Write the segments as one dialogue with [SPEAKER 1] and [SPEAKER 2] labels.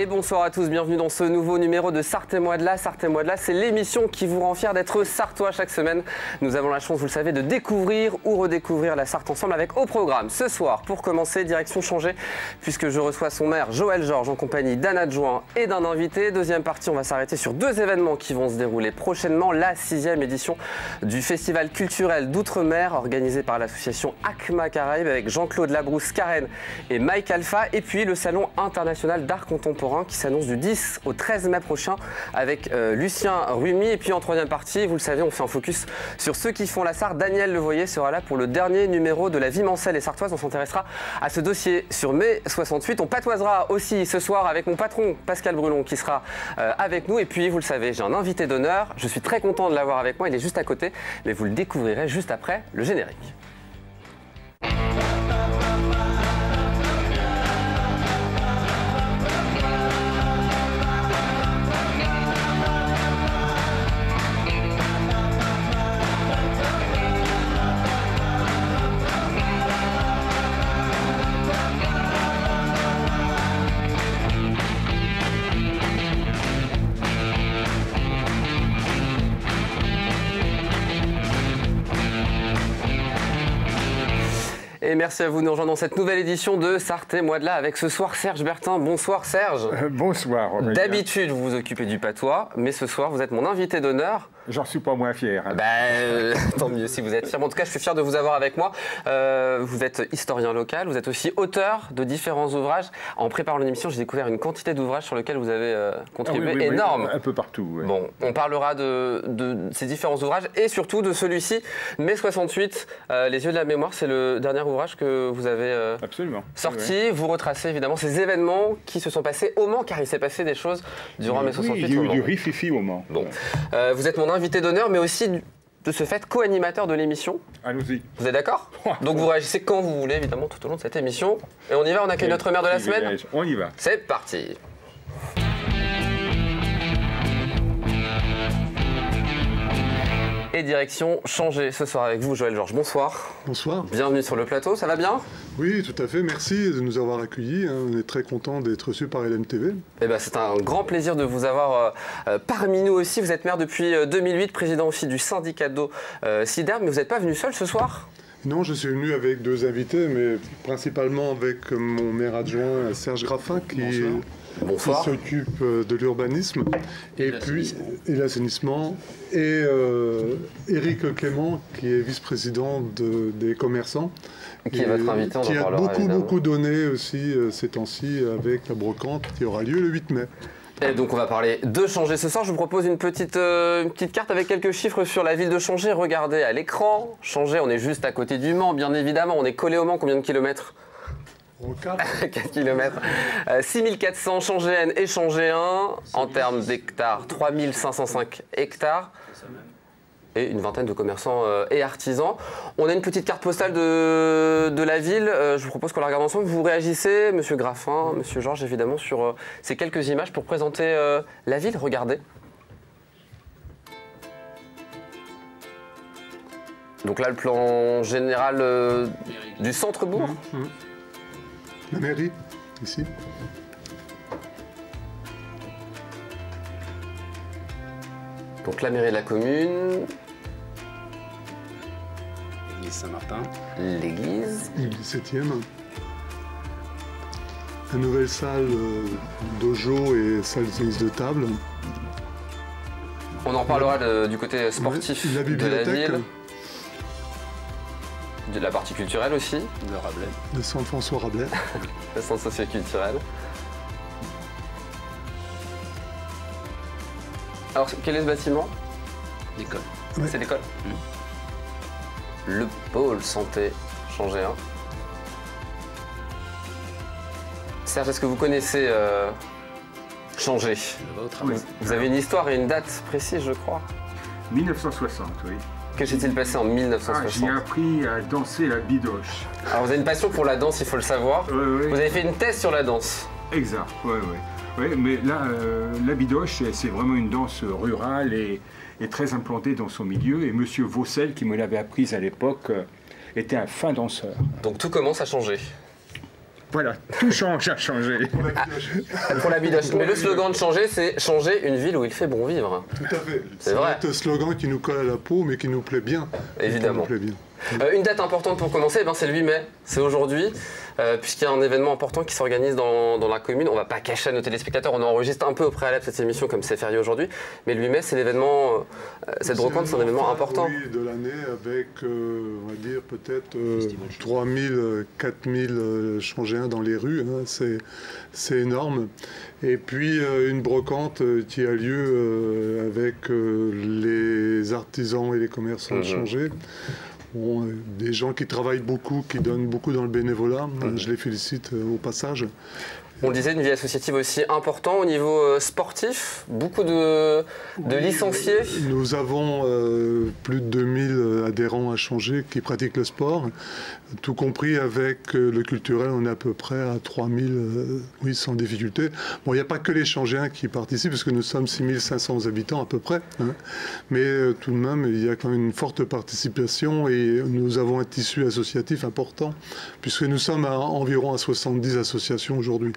[SPEAKER 1] Et bonsoir à tous, bienvenue dans ce nouveau numéro de Sarthe et moi de là. Sarthe et moi de là, c'est l'émission qui vous rend fier d'être sartois chaque semaine. Nous avons la chance, vous le savez, de découvrir ou redécouvrir la Sarthe ensemble avec au programme. Ce soir, pour commencer, direction changée, puisque je reçois son maire Joël Georges en compagnie d'un adjoint et d'un invité. Deuxième partie, on va s'arrêter sur deux événements qui vont se dérouler prochainement. La 6e édition du Festival culturel d'Outre-mer, organisé par l'association ACMA Caraïbes avec Jean-Claude Labrousse, Karen et Mike Alpha. Et puis le Salon international d'art contemporain qui s'annonce du 10 au 13 mai prochain avec Lucien Rumi. Et puis en troisième partie, vous le savez, on fait un focus sur ceux qui font la Sarthe. Daniel Levoyer sera là pour le dernier numéro de la vie mancelle et sartoise. On s'intéressera à ce dossier sur mai 68. On patoisera aussi ce soir avec mon patron Pascal Brulon qui sera avec nous. Et puis vous le savez, j'ai un invité d'honneur. Je suis très content de l'avoir avec moi. Il est juste à côté, mais vous le découvrirez juste après le générique. Et merci à vous de nous rejoindre dans cette nouvelle édition de Sarthe et moi de là avec ce soir Serge Bertin. Bonsoir Serge.
[SPEAKER 2] Bonsoir.
[SPEAKER 1] D'habitude vous vous occupez du patois, mais ce soir vous êtes mon invité d'honneur.
[SPEAKER 2] J'en suis pas moins fier.
[SPEAKER 1] Tant mieux si vous êtes fier. En tout cas, je suis fier de vous avoir avec moi. Vous êtes historien local, vous êtes aussi auteur de différents ouvrages. En préparant l'émission, j'ai découvert une quantité d'ouvrages sur lesquels vous avez contribué énorme.
[SPEAKER 2] Un peu partout. Oui.
[SPEAKER 1] Bon, on parlera de ces différents ouvrages et surtout de celui-ci, mai 68, Les yeux de la mémoire. C'est le dernier ouvrage que vous avez sorti. Oui. Vous retracez évidemment ces événements qui se sont passés au Mans, car il s'est passé des choses durant mai 68.
[SPEAKER 2] Il y a eu du rififi au Mans.
[SPEAKER 1] Bon, vous êtes mon invité d'honneur, mais aussi de ce fait co-animateur de l'émission.
[SPEAKER 2] Allons-y.
[SPEAKER 1] Vous êtes d'accord? Donc vous réagissez quand vous voulez, évidemment, tout au long de cette émission. Et on y va, on accueille notre maire de la semaine.
[SPEAKER 2] On y va.
[SPEAKER 1] C'est parti. Et direction changée ce soir avec vous, Joël Georges. Bonsoir.
[SPEAKER 3] Bonsoir.
[SPEAKER 1] Bienvenue sur le plateau, ça va bien?
[SPEAKER 3] Oui, tout à fait. Merci de nous avoir accueillis. On est très content d'être reçus par LMTV.
[SPEAKER 1] Eh ben, c'est un grand plaisir de vous avoir parmi nous aussi. Vous êtes maire depuis 2008, président aussi du syndicat d'eau Siderm, mais vous n'êtes pas venu seul ce soir?
[SPEAKER 3] Non, je suis venu avec deux invités, mais principalement avec mon maire adjoint Serge Graffin, qui s'occupe de l'urbanisme et puis l'assainissement, et Éric Clément, qui est vice-président des commerçants.
[SPEAKER 1] Qui est votre invité, on en parlera,
[SPEAKER 3] qui a beaucoup donné aussi ces temps-ci avec la brocante qui aura lieu le 8 mai.
[SPEAKER 1] Et donc on va parler de Changé ce soir. Je vous propose une petite carte avec quelques chiffres sur la ville de Changé. Regardez à l'écran. Changé, on est juste à côté du Mans, bien évidemment. On est collé au Mans. Combien de kilomètres? 4 kilomètres. 6400 Changéennes et Changéens. En termes d'hectares, 3505 hectares. Et une vingtaine de commerçants et artisans. On a une petite carte postale de la ville. Je vous propose qu'on la regarde ensemble. Vous réagissez, Monsieur Graffin, Monsieur Georges, évidemment, sur ces quelques images pour présenter la ville. Regardez. Donc là, le plan général du centre-bourg.
[SPEAKER 3] La mairie, ici.
[SPEAKER 1] Donc la mairie de la commune.
[SPEAKER 4] L'église Saint-Martin.
[SPEAKER 1] L'église.
[SPEAKER 3] L'église 7e. La nouvelle salle dojo et salle de tennis de table.
[SPEAKER 1] On en parlera du côté sportif
[SPEAKER 3] la
[SPEAKER 1] de la ville. De la partie culturelle aussi.
[SPEAKER 4] De Rabelais.
[SPEAKER 3] Le centre François Rabelais.
[SPEAKER 1] Le centre socio-culturel. Alors, quel est ce bâtiment?
[SPEAKER 4] L'école.
[SPEAKER 3] Ouais.
[SPEAKER 1] C'est l'école. Le pôle santé Changéen. Serge, est-ce que vous connaissez Changé? Vous avez une histoire et une date précise, je crois.
[SPEAKER 2] 1960, oui.
[SPEAKER 1] Que s'est-il passé en 1960?
[SPEAKER 2] J'ai appris à danser la bidoche.
[SPEAKER 1] Alors, vous avez une passion pour la danse, il faut le savoir.
[SPEAKER 2] Oui.
[SPEAKER 1] Vous avez fait une thèse sur la danse.
[SPEAKER 2] Exact, oui. Oui, mais là, la bidoche, c'est vraiment une danse rurale et très implantée dans son milieu. Et M. Vaucel, qui me l'avait apprise à l'époque, était un fin danseur.
[SPEAKER 1] Donc tout commence à changer.
[SPEAKER 2] Voilà, tout change à changer.
[SPEAKER 1] Pour la bidoche. Mais le slogan de changer, c'est changer une ville où il fait bon vivre.
[SPEAKER 3] Tout à fait.
[SPEAKER 1] C'est vrai.
[SPEAKER 3] C'est un slogan qui nous colle à la peau, mais qui nous plaît bien.
[SPEAKER 1] Évidemment.
[SPEAKER 3] Qui nous plaît bien.
[SPEAKER 1] Une date importante pour commencer, c'est le 8 mai, c'est aujourd'hui, puisqu'il y a un événement important qui s'organise dans la commune. On ne va pas cacher à nos téléspectateurs, on enregistre un peu au préalable cette émission comme c'est férié aujourd'hui, mais le 8 mai c'est l'événement, cette brocante c'est un événement important.
[SPEAKER 3] Oui, de l'année avec, on va dire peut-être 3000, 4000 changéens dans les rues, hein, c'est énorme. Et puis une brocante qui a lieu avec les artisans et les commerçants de Changé. Bon, des gens qui travaillent beaucoup, qui donnent beaucoup dans le bénévolat, je les félicite au passage.
[SPEAKER 1] On le disait, une vie associative aussi importante au niveau sportif, beaucoup de licenciés.
[SPEAKER 3] Nous avons plus de 2000 adhérents à Changé qui pratiquent le sport, tout compris avec le culturel, on est à peu près à 3000, oui, sans difficulté. Bon, il n'y a pas que les Changéens qui participent, parce que nous sommes 6500 habitants à peu près, hein. Mais tout de même, il y a quand même une forte participation et nous avons un tissu associatif important, puisque nous sommes environ à 70 associations aujourd'hui.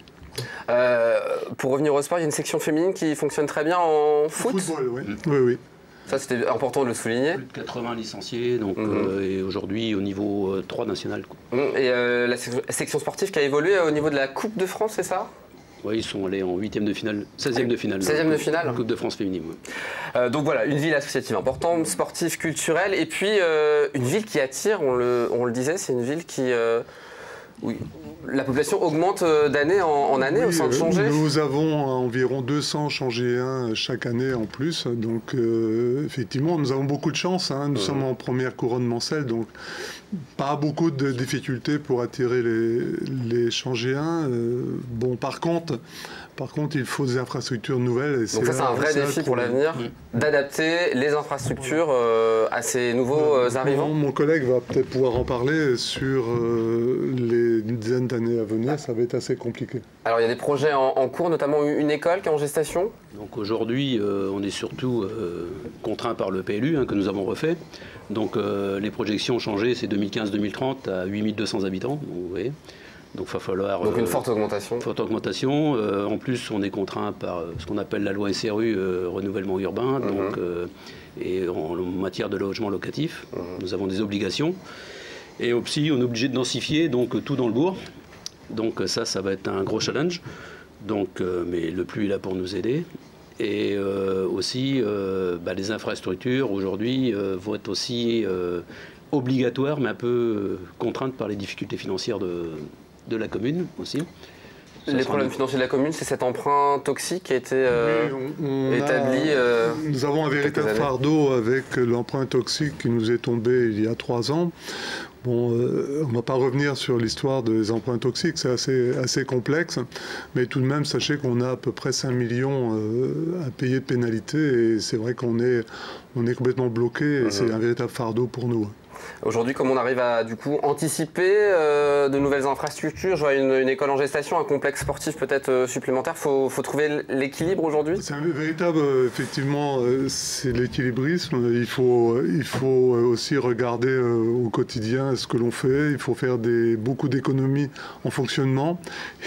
[SPEAKER 1] Pour revenir au sport, il y a une section féminine qui fonctionne très bien en foot.
[SPEAKER 3] Football, oui. Oui.
[SPEAKER 1] Ça, c'était important de le souligner.
[SPEAKER 4] Plus de 80 licenciés, donc, et aujourd'hui au niveau 3 national.
[SPEAKER 1] Et la section sportive qui a évolué au niveau de la Coupe de France, c'est ça?
[SPEAKER 4] Oui, ils sont allés en 8e de finale, 16e de finale.
[SPEAKER 1] 16e de finale.
[SPEAKER 4] Coupe de France féminine.
[SPEAKER 1] Donc voilà, une ville associative importante, sportive, culturelle, et puis une ville qui attire, on le disait, c'est une ville qui... oui. La population augmente d'année en année au sein de Changé.
[SPEAKER 3] Nous avons environ 200 Changéens chaque année en plus. Donc effectivement, nous avons beaucoup de chance, hein. Nous sommes en première couronne mancelle, donc pas beaucoup de difficultés pour attirer les Changéens. Bon, par contre, il faut des infrastructures nouvelles. Et
[SPEAKER 1] donc ça, c'est un vrai défi pour l'avenir, d'adapter les infrastructures à ces nouveaux arrivants.
[SPEAKER 3] Mon collègue va peut-être pouvoir en parler sur les dizaines d'années à venir. Ça va être assez compliqué.
[SPEAKER 1] Alors, il y a des projets en cours, notamment une école qui est en gestation.
[SPEAKER 4] Donc aujourd'hui, on est surtout contraint par le PLU que nous avons refait. Donc les projections ont changé, c'est 2015-2030 à 8200 habitants. Donc, vous voyez. Donc il va falloir...
[SPEAKER 1] Donc une forte augmentation.
[SPEAKER 4] Forte augmentation. En plus, on est contraint par ce qu'on appelle la loi SRU, renouvellement urbain, donc, et en matière de logement locatif. Nous avons des obligations. Et aussi, on est obligé de densifier donc, tout dans le bourg. Donc ça va être un gros challenge. Donc, mais le PLU est là pour nous aider. Et aussi, les infrastructures, aujourd'hui, vont être aussi obligatoires, mais un peu contraintes par les difficultés financières de la commune aussi.
[SPEAKER 1] Les problèmes financiers de la commune, c'est cet emprunt toxique qui a été établi.
[SPEAKER 3] Nous avons un véritable fardeau avec l'emprunt toxique qui nous est tombé il y a 3 ans. Bon, on ne va pas revenir sur l'histoire des emprunts toxiques, c'est assez complexe, mais tout de même, sachez qu'on a à peu près 5 millions à payer de pénalités, et c'est vrai qu'on est complètement bloqué, et c'est un véritable fardeau pour nous.
[SPEAKER 1] Aujourd'hui, comme on arrive à du coup anticiper de nouvelles infrastructures, je vois une école en gestation, un complexe sportif peut-être supplémentaire, faut trouver l'équilibre aujourd'hui.
[SPEAKER 3] C'est un véritable, effectivement, c'est l'équilibrisme. Il faut aussi regarder au quotidien ce que l'on fait. Il faut faire beaucoup d'économies en fonctionnement.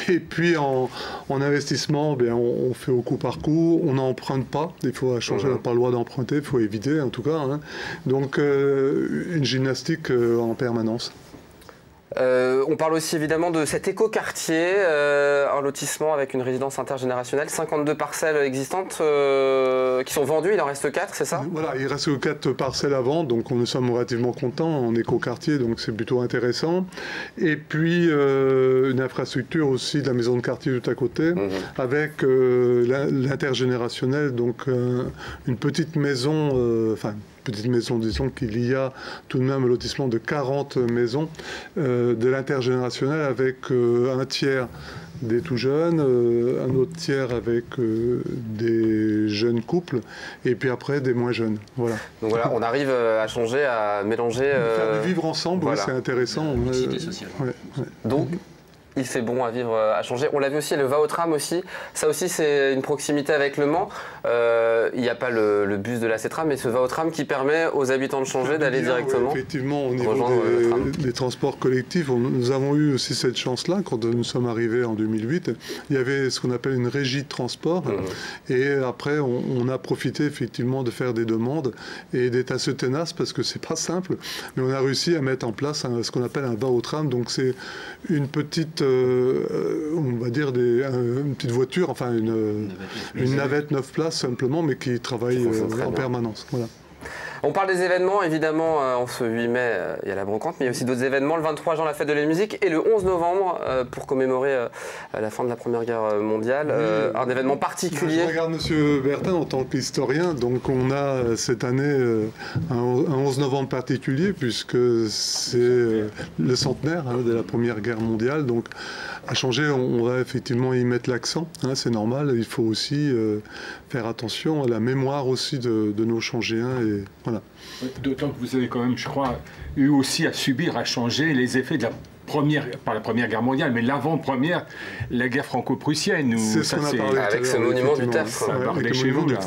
[SPEAKER 3] Et puis en investissement, on fait au coup par coup. On n'emprunte pas. Il faut changer, on n'a pas le droit d'emprunter. Il faut éviter en tout cas. Hein. Donc une gymnastique en permanence.
[SPEAKER 1] On parle aussi évidemment de cet écoquartier, un lotissement avec une résidence intergénérationnelle, 52 parcelles existantes qui sont vendues, il en reste 4, c'est ça? Voilà,
[SPEAKER 3] il reste 4 parcelles à vendre, donc nous sommes relativement contents en écoquartier, donc c'est plutôt intéressant. Et puis une infrastructure aussi de la maison de quartier tout à côté, avec l'intergénérationnel, donc une petite maison, petite maison, disons qu'il y a tout de même un lotissement de 40 maisons de l'intergénérationnel avec un tiers des tout jeunes, un autre tiers avec des jeunes couples et puis après des moins jeunes. Voilà.
[SPEAKER 1] Donc voilà, on arrive à changer, à mélanger...
[SPEAKER 3] Faire du vivre ensemble, voilà. C'est intéressant.
[SPEAKER 4] Mixité sociale.
[SPEAKER 1] Donc, il fait bon à vivre à Changé. On l'a vu aussi, le va au tram aussi. Ça aussi, c'est une proximité avec Le Mans. Il n'y a pas le bus de la CETRAM, mais ce va au tram qui permet aux habitants de Changé d'aller directement.
[SPEAKER 3] Oui, effectivement, au niveau des transports collectifs, nous avons eu aussi cette chance-là quand nous sommes arrivés en 2008. Il y avait ce qu'on appelle une régie de transport. Et après, on a profité effectivement de faire des demandes et d'être assez tenace parce que c'est pas simple. Mais on a réussi à mettre en place ce qu'on appelle un va au tram. Donc c'est une petite, on va dire une petite voiture, enfin une navette 9 places simplement, mais qui travaille en permanence. Voilà.
[SPEAKER 1] On parle des événements, évidemment, en ce 8 mai, il y a la brocante, mais il y a aussi d'autres événements. Le 23 juin, la fête de la musique, et le 11 novembre, pour commémorer la fin de la Première Guerre mondiale, un événement particulier.
[SPEAKER 3] Je regarde M. Bertin en tant qu'historien, donc on a cette année un 11 novembre particulier, puisque c'est le centenaire de la Première Guerre mondiale. Donc à Changé, on va effectivement y mettre l'accent, c'est normal. Il faut aussi faire attention à la mémoire aussi de nos Changéens. Et voilà.
[SPEAKER 2] D'autant que vous avez quand même, je crois, eu aussi à subir, à Changé, les effets de la première, pas la Première Guerre mondiale, mais l'avant-première, la guerre franco-prussienne.
[SPEAKER 3] C'est ce qu'on a parlé
[SPEAKER 1] avec ce monument du Tertre.
[SPEAKER 2] Ça parlait chez vous, là.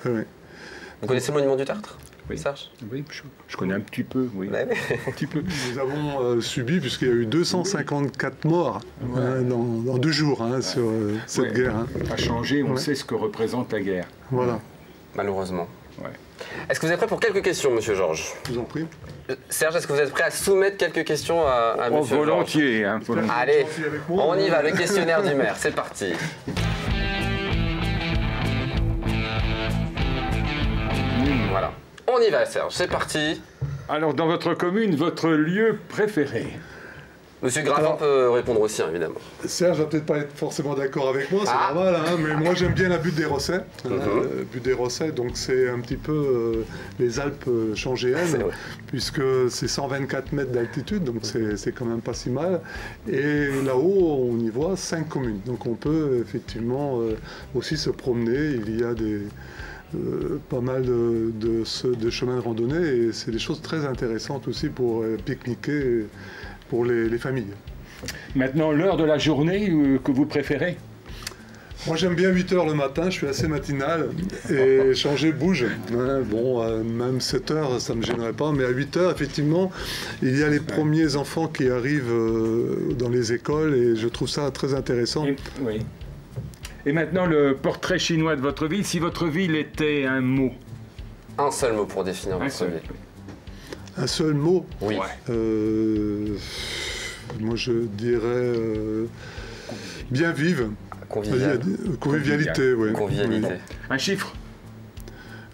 [SPEAKER 1] Vous connaissez le monument du Tertre ?
[SPEAKER 2] Oui,
[SPEAKER 1] Serge ?
[SPEAKER 2] Oui, je connais un petit peu, oui. Un petit peu.
[SPEAKER 3] Nous avons subi, puisqu'il y a eu 254 morts dans 2 jours sur cette guerre.
[SPEAKER 2] À Changé, on sait ce que représente la guerre.
[SPEAKER 3] Voilà.
[SPEAKER 1] Malheureusement.
[SPEAKER 2] Ouais.
[SPEAKER 1] Est-ce que vous êtes prêt pour quelques questions, Monsieur Georges ?
[SPEAKER 3] Je vous en prie.
[SPEAKER 1] Serge, est-ce que vous êtes prêt à soumettre quelques questions à Monsieur Georges ?
[SPEAKER 2] Volontiers. Volontiers.
[SPEAKER 1] Allez, on y va, le questionnaire du maire, c'est parti. Voilà. On y va, Serge, c'est parti.
[SPEAKER 2] Alors, dans votre commune, votre lieu préféré ?
[SPEAKER 1] Monsieur Graffin peut répondre aussi, évidemment.
[SPEAKER 3] Serge va peut-être pas être forcément d'accord avec moi, c'est normal, mais moi j'aime bien la butte des Rossets. Butte des Rossets, donc c'est un petit peu les Alpes changéennes, puisque c'est 124 mètres d'altitude, donc c'est quand même pas si mal. Et là-haut, on y voit 5 communes, donc on peut effectivement aussi se promener. Il y a pas mal de chemins de randonnée, et c'est des choses très intéressantes aussi pour pique-niquer pour les familles.
[SPEAKER 2] Maintenant, l'heure de la journée que vous préférez ?
[SPEAKER 3] Moi j'aime bien 8h le matin, je suis assez matinal, et Changé bouge. Même 7h ça ne me gênerait pas, mais à 8h effectivement, il y a les premiers enfants qui arrivent dans les écoles, et je trouve ça très intéressant.
[SPEAKER 2] Et maintenant, le portrait chinois de votre ville, si votre ville était un mot.
[SPEAKER 1] Un seul mot pour définir votre ville.
[SPEAKER 3] Un seul mot ?
[SPEAKER 1] Oui.
[SPEAKER 3] Moi je dirais bien vive. Convivialité, oui.
[SPEAKER 1] Convivialité.
[SPEAKER 2] Un chiffre ?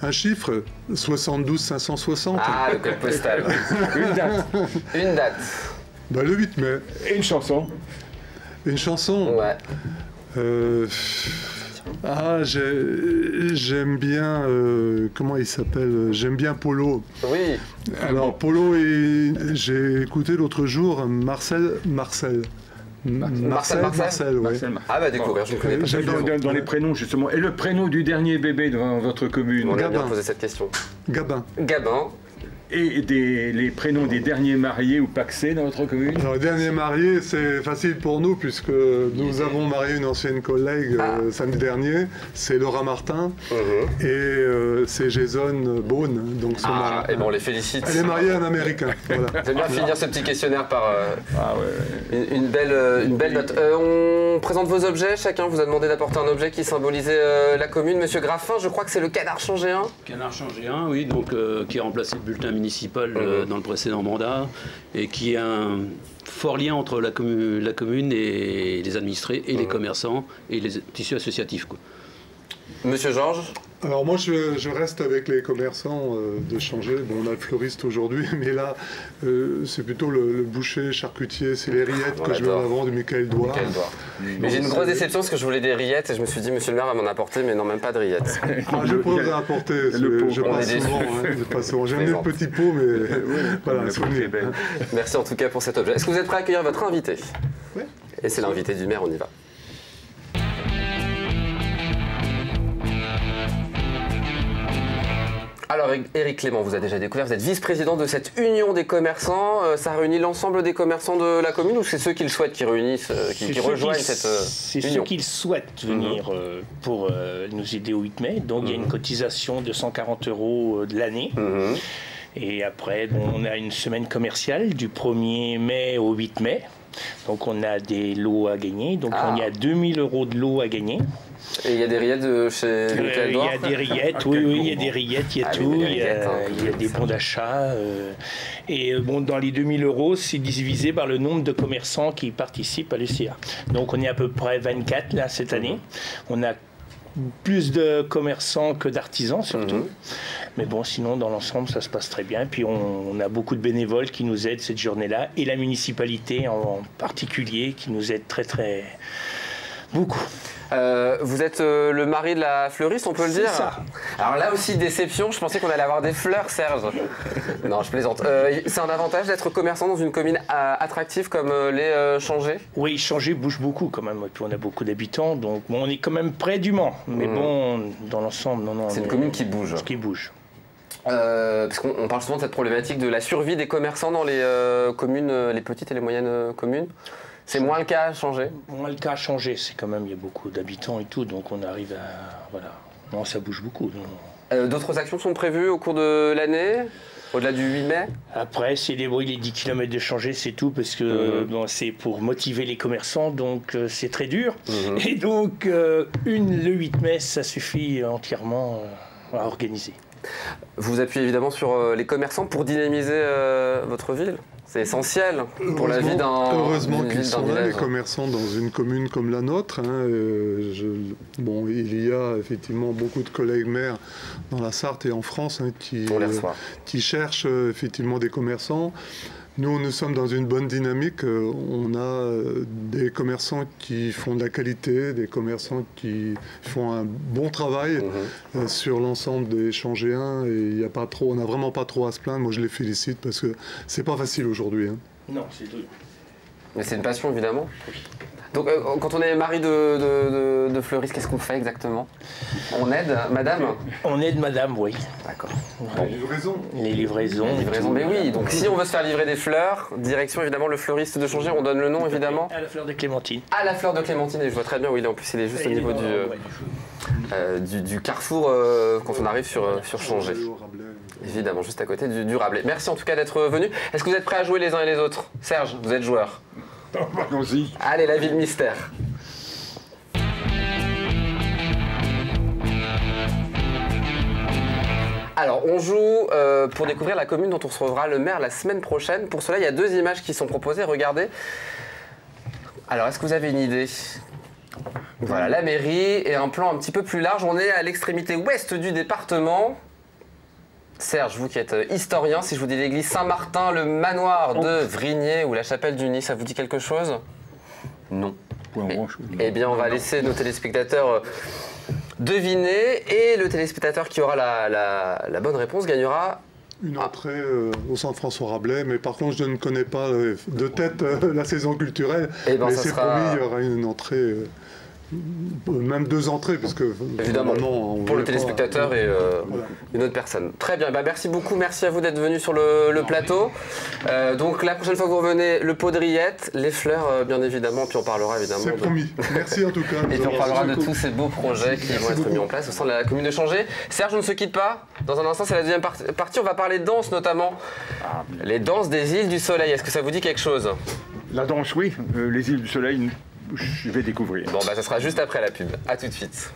[SPEAKER 3] Un chiffre ? 72 560.
[SPEAKER 1] Ah, le code postal.
[SPEAKER 2] Une date ?
[SPEAKER 1] Une date.
[SPEAKER 3] Le 8 mai.
[SPEAKER 2] Et une chanson ?
[SPEAKER 3] Une chanson ?
[SPEAKER 1] Ouais.
[SPEAKER 3] J'aime bien, comment il s'appelle ? J'aime bien Polo.
[SPEAKER 1] Oui.
[SPEAKER 3] Alors Polo, j'ai écouté l'autre jour Marcel, ouais.
[SPEAKER 1] Ah bah découvrir, je ne connais pas.
[SPEAKER 2] Dans les prénoms justement. Et le prénom du dernier bébé dans votre commune ?
[SPEAKER 1] On a bien posé cette question.
[SPEAKER 3] Gabin.
[SPEAKER 2] Et les prénoms des derniers mariés ou pacsés dans votre commune ?
[SPEAKER 3] Alors, les derniers mariés, c'est facile pour nous, puisque nous avons marié une ancienne collègue samedi dernier, c'est Laura Martin, et c'est Jason Bone, donc son mari.
[SPEAKER 1] Et bon, on les félicite.
[SPEAKER 3] Elle est mariée à un Américain. Voilà.
[SPEAKER 1] J'aime bien finir ce petit questionnaire par une belle note. On présente vos objets, chacun vous a demandé d'apporter un objet qui symbolisait la commune. Monsieur Graffin, je crois que c'est le canard changéen.
[SPEAKER 4] Canard changéen, oui, donc qui a remplacé le bulletin municipal dans le précédent mandat, et qui a un fort lien entre la commune et les administrés et les commerçants et les tissus associatifs, quoi.
[SPEAKER 1] Monsieur Georges ?
[SPEAKER 3] Alors moi je reste avec les commerçants de Changé. Bon, on a le fleuriste aujourd'hui, mais là c'est plutôt le boucher, charcutier, c'est les rillettes que je mets en avant de Michael Douard.
[SPEAKER 1] Mais j'ai une grosse déception parce que je voulais des rillettes et je me suis dit monsieur le maire va m'en apporter, mais non, même pas de rillettes.
[SPEAKER 3] Je peux vous en apporter, je passe souvent. J'aime bien le petit pot, mais voilà, souvenir.
[SPEAKER 1] Merci en tout cas pour cet objet. Est-ce que vous êtes prêt à accueillir votre invité ?
[SPEAKER 3] Oui.
[SPEAKER 1] Et c'est l'invité du maire, on y va. Alors Éric Clément, vous avez déjà découvert, vous êtes vice-président de cette union des commerçants. Ça réunit l'ensemble des commerçants de la commune ou c'est ceux qui le souhaitent qui réunissent, qui rejoignent cette union?
[SPEAKER 5] C'est ceux qui souhaitent venir pour nous aider au 8 mai. Donc il y a une cotisation de 140 € de l'année. Et après, on a une semaine commerciale du 1er mai au 8 mai. Donc on a des lots à gagner. Donc il y a 2000 € de lots à gagner.
[SPEAKER 1] Et il y a des rillettes de chez
[SPEAKER 5] Il y a des rillettes, oui, il y a des rillettes, il y a tout, il y a des bons d'achat. Et bon, dans les 2000 €, c'est divisé par le nombre de commerçants qui participent à l'ECA. Donc on est à peu près 24 là cette année. On a plus de commerçants que d'artisans surtout. Mais bon, sinon dans l'ensemble ça se passe très bien. Et puis on a beaucoup de bénévoles qui nous aident cette journée-là et la municipalité en particulier qui nous aide très beaucoup.
[SPEAKER 1] Vous êtes le mari de la fleuriste, on peut le dire?
[SPEAKER 5] C'est ça.
[SPEAKER 1] Alors là aussi, déception, je pensais qu'on allait avoir des fleurs, Serge. Non, je plaisante. C'est un avantage d'être commerçant dans une commune attractive comme les Changé?
[SPEAKER 5] Oui, Changé bouge beaucoup quand même, et puis on a beaucoup d'habitants, donc bon, on est quand même près du Mans. Mais bon, dans l'ensemble, non.
[SPEAKER 1] C'est une commune qui bouge.
[SPEAKER 5] Qui bouge.
[SPEAKER 1] Parce qu'on parle souvent de cette problématique de la survie des commerçants dans les communes, les petites et les moyennes communes. C'est moins le cas à Changé?
[SPEAKER 5] Moins le cas à Changé, c'est quand même, il y a beaucoup d'habitants et tout, donc on arrive à... Voilà. Non, ça bouge beaucoup.
[SPEAKER 1] D'autres actions sont prévues au cours de l'année, au-delà du 8 mai?
[SPEAKER 5] Après, c'est les 10 km de Changé, c'est tout, parce que bon, c'est pour motiver les commerçants, donc c'est très dur. Et donc, le 8 mai, ça suffit entièrement à organiser.
[SPEAKER 1] Vous vous appuyez évidemment sur les commerçants pour dynamiser votre ville? C'est essentiel pour la vie d'un...
[SPEAKER 3] Heureusement qu'ils sont là, les commerçants, dans une commune comme la nôtre. Bon, il y a effectivement beaucoup de collègues maires dans la Sarthe et en France qui cherchent effectivement des commerçants. Nous sommes dans une bonne dynamique. On a des commerçants qui font de la qualité, des commerçants qui font un bon travail sur l'ensemble des Changéens. Et on n'a vraiment pas trop à se plaindre. Moi, je les félicite parce que c'est pas facile aujourd'hui.
[SPEAKER 5] Non, c'est dur.
[SPEAKER 1] Mais c'est une passion, évidemment. Donc, quand on est mari de fleuriste, qu'est-ce qu'on fait exactement? On aide madame?
[SPEAKER 5] On aide madame, oui.
[SPEAKER 1] D'accord.
[SPEAKER 3] Bon. Les livraisons.
[SPEAKER 1] Les livraisons, mais oui. Donc, si on veut se faire livrer des fleurs, direction évidemment le fleuriste de Changé, on donne le nom évidemment.
[SPEAKER 5] À la fleur de Clémentine.
[SPEAKER 1] À la fleur de Clémentine, et je vois très bien où il est. En plus, il est juste au niveau du carrefour quand on arrive sur Changé. Évidemment, juste à côté du Rabelais. Merci en tout cas d'être venu. Est-ce que vous êtes prêts à jouer les uns et les autres? Serge, vous êtes joueur.
[SPEAKER 2] Allons-y.
[SPEAKER 1] Allez, la ville mystère. Alors, on joue pour découvrir la commune dont on recevra le maire la semaine prochaine. Pour cela, il y a 2 images qui sont proposées. Regardez. Alors, est-ce que vous avez une idée? Voilà, la mairie et un plan un petit peu plus large. On est à l'extrémité ouest du département. Serge, vous qui êtes historien, si je vous dis l'église Saint-Martin, le manoir de Vrigné ou la chapelle du Nid, ça vous dit quelque chose? Non. Eh bien, on va laisser nos téléspectateurs deviner et le téléspectateur qui aura la bonne réponse gagnera
[SPEAKER 3] une entrée au centre François Rabelais, mais par contre je ne connais pas de tête la saison culturelle, mais c'est promis, il y aura une entrée... Même 2 entrées, parce que
[SPEAKER 1] évidemment pour le téléspectateur et une autre personne. Très bien, merci beaucoup, merci à vous d'être venu sur le plateau. Donc la prochaine fois que vous revenez, le pot de rillettes, les fleurs bien évidemment, puis on parlera évidemment.
[SPEAKER 3] C'est promis. Merci en tout cas.
[SPEAKER 1] Et puis on parlera de tous ces beaux projets qui vont être mis en place au sein de la commune de Changé. Serge, on ne se quitte pas. Dans un instant, c'est la deuxième partie. On va parler de danse notamment. Les danses des îles du Soleil. Est-ce que ça vous dit quelque chose?
[SPEAKER 2] La danse, oui. Les îles du Soleil, je vais découvrir.
[SPEAKER 1] Bon, ça sera juste après la pub. À tout de suite.